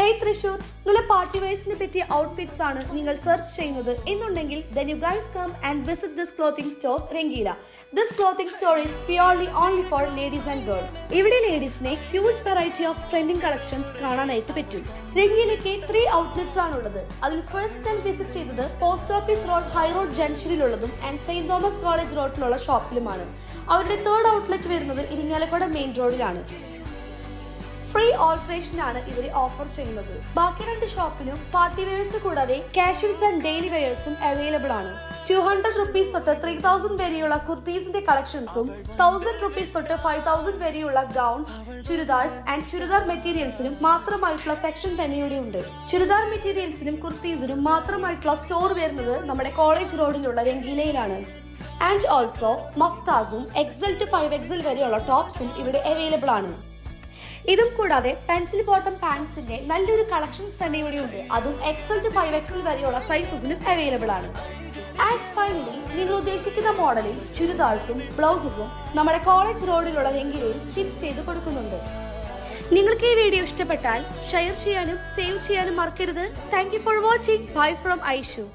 Hey Trishur, നല്ല party വെയർസിനെ പറ്റിയ outfits ആണ് നിങ്ങൾ സെർച്ച് ചെയ്യുന്നത് എന്നുണ്ടെങ്കിൽ then you guys come and visit this clothing store Rangila. This clothing store is purely only for ladies and girls. ഇവിടെ ലേഡീസിനെ huge variety of trending collections കാണാനായിട്ട് പറ്റും. രംഗീലയ്ക്ക് 3 ഔട്ട്ലെറ്റ്സ് ആണുള്ളത്. അതിൽ ഫസ്റ്റ് ഞാൻ വിസിറ്റ് ചെയ്തത് post office road high road ജംഗ്ഷനിലുള്ളതും and saint Thomas college റോഡിലുള്ള ഷോപ്പിലുമാണ്. അവരുടെ തേർഡ് ഔട്ട്ലെറ്റ് വരുന്നത് ഇരിങ്ങാലക്കുട മെയിൻ റോഡിലാണ്. ഫ്രീ ഓൾട്രേഷൻ ആണ് ഇവർ ഓഫർ ചെയ്യുന്നത്. ബാക്കി 2 ഷോപ്പിലും പാർട്ടി വെയേഴ്സ് കൂടാതെ കാഷ്വൽസ് ആൻഡ് ഡെയിലി വെയേഴ്സും അവൈലബിൾ ആണ്. 200 റുപ്പീസ് തൊട്ട് 3000 വരെയുള്ള കുർത്തീസിന്റെ കളക്ഷൻസും 1000 റുപ്പീസ് തൊട്ട് 5000 വരെയുള്ള ഗൗൺസ്, ചുരിദാർസ് ആൻഡ് ചുരിദാർ മെറ്റീരിയൽസിനും മാത്രമായിട്ടുള്ള സെക്ഷൻ തന്നെ ഇവിടെ ഉണ്ട്. ചുരിദാർ മെറ്റീരിയൽസിനും കുർത്തീസിനും മാത്രമായിട്ടുള്ള സ്റ്റോർ വരുന്നത് നമ്മുടെ കോളേജ് റോഡിലുള്ള രംഗീലയിലാണ്. ആൻഡ് ഓൾസോ മഫ്താസും XL to 5XL വരെയുള്ള ടോപ്സും ഇവിടെ അവൈലബിൾ ആണ്. ഇതും കൂടാതെ പെൻസിൽ ബോട്ടം പാൻസിന്റെ നല്ലൊരു കളക്ഷൻസ് തന്നെ ഇവിടെ ഉണ്ട്. അതും XL to 5XL വരെയുള്ള സൈസസിനും അവൈലബിൾ ആണ്. ആൻഡ് ഫൈനലി നിങ്ങൾ ഉദ്ദേശിക്കുന്ന മോഡലിൽ ചുരിദാർസും ബ്ലൗസസും നമ്മുടെ കോളേജ് റോഡിലുള്ള രംഗീലയിൽ സ്റ്റിച്ച് ചെയ്ത് കൊടുക്കുന്നുണ്ട്. നിങ്ങൾക്ക് ഈ വീഡിയോ ഇഷ്ടപ്പെട്ടാൽ ഷെയർ ചെയ്യാനും സേവ് ചെയ്യാനും മറക്കരുത്. Thank you for watching. Bye from Aishu.